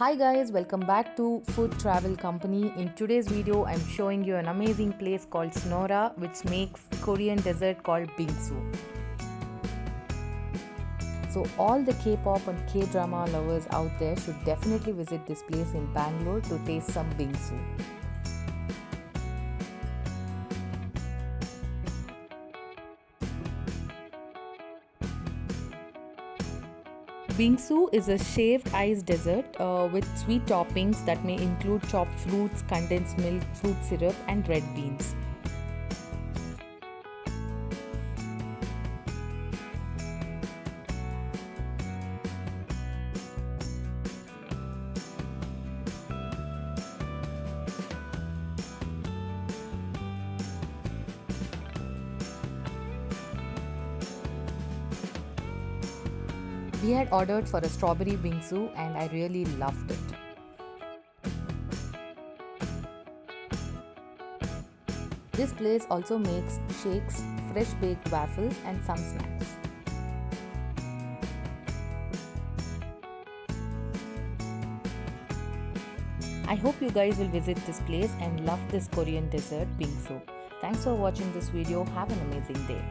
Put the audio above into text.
Hi guys, welcome back to Food Travel Company. In today's video, I'm showing you an amazing place called Sonora which makes Korean dessert called bingsu. So all the K-pop and K-drama lovers out there should definitely visit this place in Bangalore to taste some bingsu. Bingsu is a shaved ice dessert with sweet toppings that may include chopped fruits, condensed milk, fruit syrup, and red beans. We had ordered for a strawberry bingsu and I really loved it. This place also makes shakes, fresh baked waffles, and some snacks. I hope you guys will visit this place and love this Korean dessert bingsu. Thanks for watching this video. Have an amazing day.